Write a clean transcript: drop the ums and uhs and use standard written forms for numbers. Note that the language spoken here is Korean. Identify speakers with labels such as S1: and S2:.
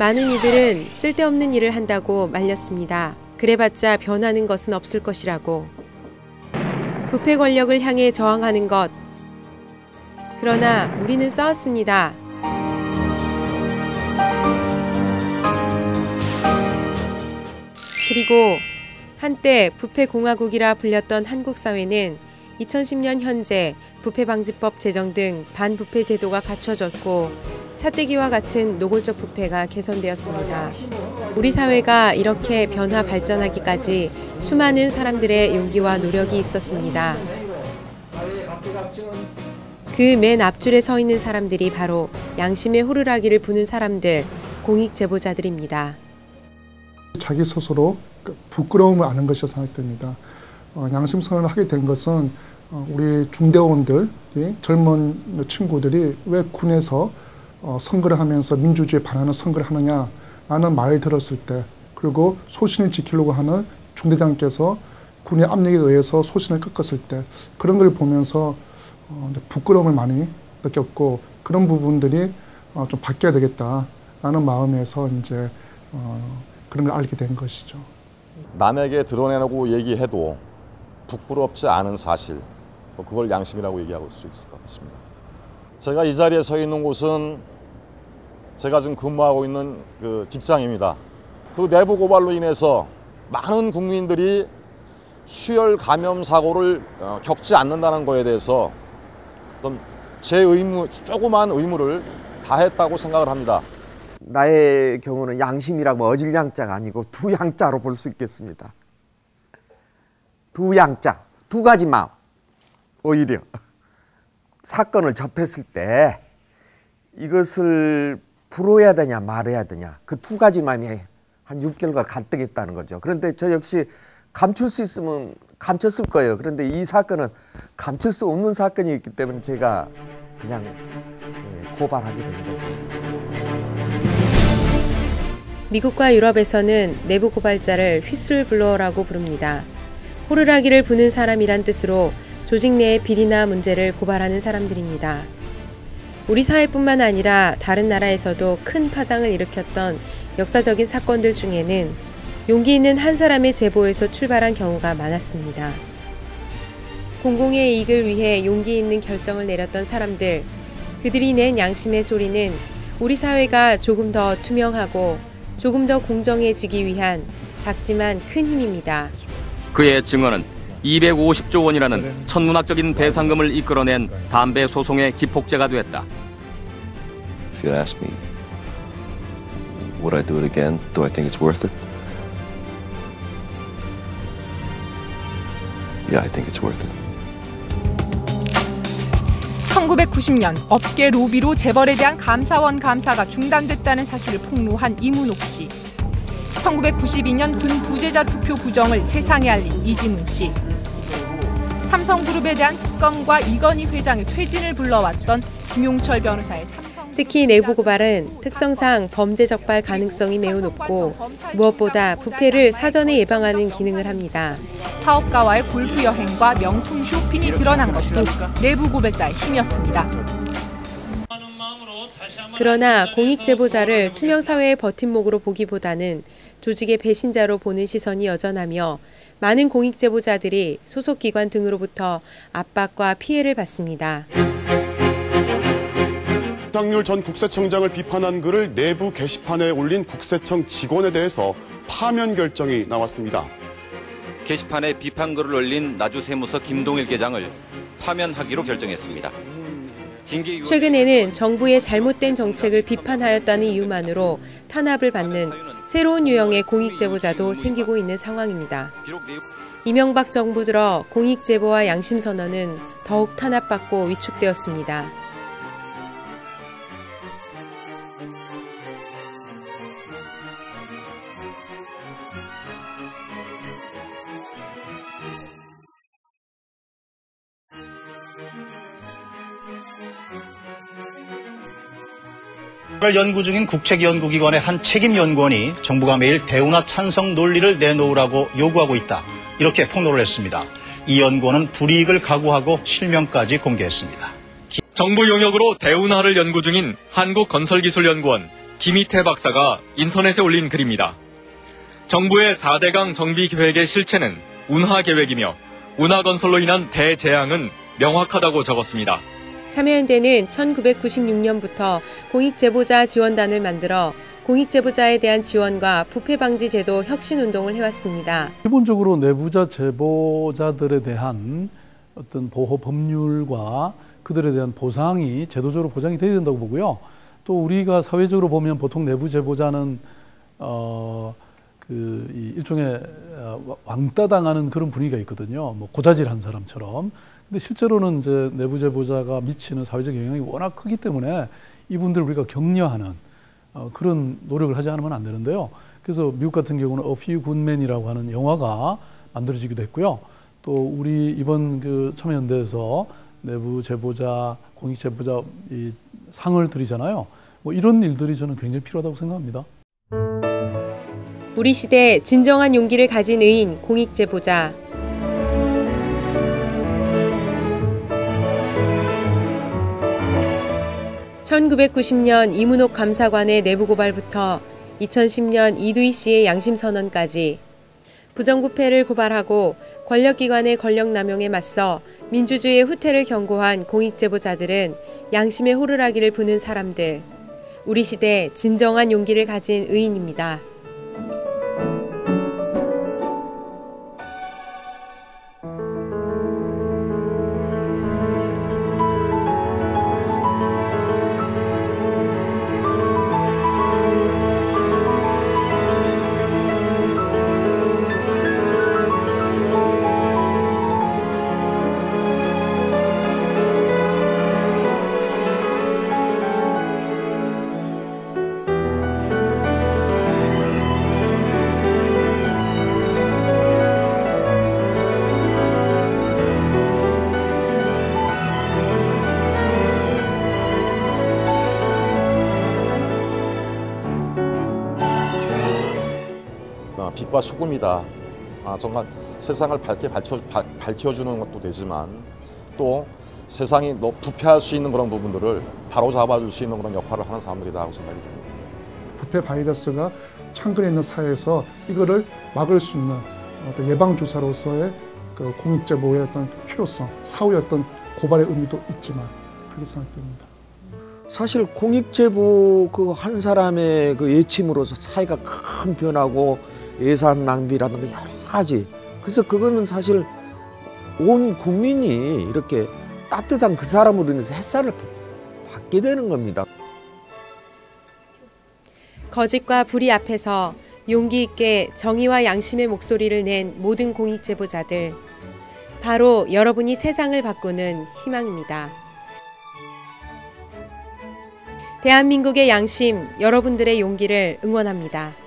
S1: 많은 이들은 쓸데없는 일을 한다고 말렸습니다. 그래봤자 변하는 것은 없을 것이라고. 부패 권력을 향해 저항하는 것. 그러나 우리는 싸웠습니다. 그리고 한때 부패공화국이라 불렸던 한국 사회는 2010년 현재 부패방지법 제정 등 반부패 제도가 갖춰졌고 차떼기와 같은 노골적 부패가 개선되었습니다. 우리 사회가 이렇게 변화 발전하기까지 수많은 사람들의 용기와 노력이 있었습니다. 그 맨 앞줄에 서 있는 사람들이 바로 양심의 호루라기를 부는 사람들, 공익제보자들입니다.
S2: 자기 스스로 부끄러움을 아는 것이 생각됩니다. 양심선언을 하게 된 것은 우리 중대원들이 젊은 친구들이 왜 군에서 선거를 하면서 민주주의에 반하는 선거를 하느냐라는 말을 들었을 때, 그리고 소신을 지키려고 하는 중대장께서 군의 압력에 의해서 소신을 꺾었을 때, 그런 걸 보면서 부끄러움을 많이 느꼈고, 그런 부분들이 좀 바뀌어야 되겠다라는 마음에서 이제 그런 걸 알게 된 것이죠.
S3: 남에게 드러내고 얘기해도 부끄럽지 않은 사실, 그걸 양심이라고 얘기할 수 있을 것 같습니다. 제가 이 자리에 서 있는 곳은 제가 지금 근무하고 있는 그 직장입니다. 그 내부 고발로 인해서 많은 국민들이 수혈 감염 사고를 겪지 않는다는 거에 대해서 제 의무, 조그만 의무를 다했다고 생각을 합니다.
S4: 나의 경우는 양심이라고 어질 양자가 아니고 두 양자로 볼 수 있겠습니다. 두 양자, 두 가지 마음. 오히려 사건을 접했을 때 이것을 풀어야 되냐 말해야 되냐, 그 두 가지 마음이 한 6개월간 갈등했다는 거죠. 그런데 저 역시 감출 수 있으면 감췄을 거예요. 그런데 이 사건은 감출 수 없는 사건이었기 때문에 제가 그냥 고발하게 된 거죠.
S1: 미국과 유럽에서는 내부 고발자를 휘슬블로어라고 부릅니다. 호루라기를 부는 사람이란 뜻으로 조직 내의 비리나 문제를 고발하는 사람들입니다. 우리 사회뿐만 아니라 다른 나라에서도 큰 파장을 일으켰던 역사적인 사건들 중에는 용기 있는 한 사람의 제보에서 출발한 경우가 많았습니다. 공공의 이익을 위해 용기 있는 결정을 내렸던 사람들, 그들이 낸 양심의 소리는 우리 사회가 조금 더 투명하고 조금 더 공정해지기 위한 작지만 큰 힘입니다.
S5: 그의 증언은 250조 원이라는 천문학적인 배상금을 이끌어낸 담배 소송의 기폭제가 됐다.
S6: If you ask me, would I do it again? Do I think it's worth it? Yeah, I think it's worth it.
S7: 1990년 업계 로비로 재벌에 대한 감사원 감사가 중단됐다는 사실을 폭로한 이문옥 씨. 1992년 군 부재자 투표 부정을 세상에 알린 이지문 씨. 삼성그룹에 대한 특검과 이건희 회장의 퇴진을 불러왔던 김용철 변호사의
S1: 특히 내부 고발은 특성상 범죄 적발 가능성이 매우 높고 무엇보다 부패를 사전에 예방하는 기능을 합니다.
S7: 사업가와의 골프 여행과 명품 쇼핑이 드러난 것도 내부 고발자의 힘이었습니다.
S1: 그러나 공익제보자를 투명사회의 버팀목으로 보기보다는 조직의 배신자로 보는 시선이 여전하며 많은 공익제보자들이 소속기관 등으로부터 압박과 피해를 받습니다.
S8: 윤석열 전 국세청장을 비판한 글을 내부 게시판에 올린 국세청 직원에 대해서 파면 결정이 나왔습니다.
S9: 게시판에 비판글을 올린 나주세무서 김동일 계장을 파면하기로 결정했습니다.
S1: 최근에는 정부의 잘못된 정책을 비판하였다는 이유만으로 탄압을 받는 새로운 유형의 공익제보자도 생기고 있는 상황입니다. 이명박 정부 들어 공익제보와 양심선언은 더욱 탄압받고 위축되었습니다.
S10: 연구 중인 국책연구기관의 한 책임연구원이 정부가 매일 대우나 찬성 논리를 내놓으라고 요구하고 있다. 이렇게 폭로를 했습니다. 이 연구원은 불이익을 각오하고 실명까지 공개했습니다.
S11: 정부 용역으로 대운하를 연구 중인 한국건설기술연구원 김희태 박사가 인터넷에 올린 글입니다. 정부의 4대강 정비 계획의 실체는 운하 계획이며 운하 건설로 인한 대재앙은 명확하다고 적었습니다.
S1: 참여연대는 1996년부터 공익제보자 지원단을 만들어 공익제보자에 대한 지원과 부패 방지 제도 혁신 운동을 해왔습니다.
S12: 기본적으로 내부자 제보자들에 대한 어떤 보호 법률과 그들에 대한 보상이 제도적으로 보장이 돼야 된다고 보고요. 또 우리가 사회적으로 보면 보통 내부 제보자는 일종의 왕따 당하는 그런 분위기가 있거든요. 뭐 고자질한 사람처럼. 근데 실제로는 이제 내부 제보자가 미치는 사회적 영향이 워낙 크기 때문에 이분들 우리가 격려하는 그런 노력을 하지 않으면 안 되는데요. 그래서 미국 같은 경우는 A Few Good Men이라고 하는 영화가 만들어지기도 했고요. 또 우리 이번 그 참여연대에서 내부 제보자, 공익 제보자 이 상을 드리잖아요. 뭐 이런 일들이 저는 굉장히 필요하다고 생각합니다.
S1: 우리 시대 진정한 용기를 가진 의인 공익 제보자. (1990년) 이문옥 감사관의 내부 고발부터 2010년 이두희 씨의 양심 선언까지 부정부패를 고발하고 권력기관의 권력남용에 맞서 민주주의의 후퇴를 경고한 공익제보자들은 양심의 호루라기를 부는 사람들, 우리 시대 진정한 용기를 가진 의인입니다.
S3: 빛과 소금이다. 정말 세상을 밝게 밝혀주는 것도 되지만 또 세상이 부패할 수 있는 그런 부분들을 바로잡아줄 수 있는 그런 역할을 하는 사람들이다 하고 생각이 듭니다.
S2: 부패 바이러스가 창근에 있는 사회에서 이거를 막을 수 있는 어떤 예방주사로서의 그 공익제보의 어떤 필요성, 사후의 어떤 고발의 의미도 있지만 그렇게 생각됩니다.
S4: 사실 공익제보 그 한 사람의 그 예침으로서 사회가 큰 변하고 예산 낭비라든가 여러 가지. 그래서 그거는 사실 온 국민이 이렇게 따뜻한 그 사람으로 인해서 햇살을 받게 되는 겁니다.
S1: 거짓과 불의 앞에서 용기 있게 정의와 양심의 목소리를 낸 모든 공익제보자들. 바로 여러분이 세상을 바꾸는 희망입니다. 대한민국의 양심, 여러분들의 용기를 응원합니다.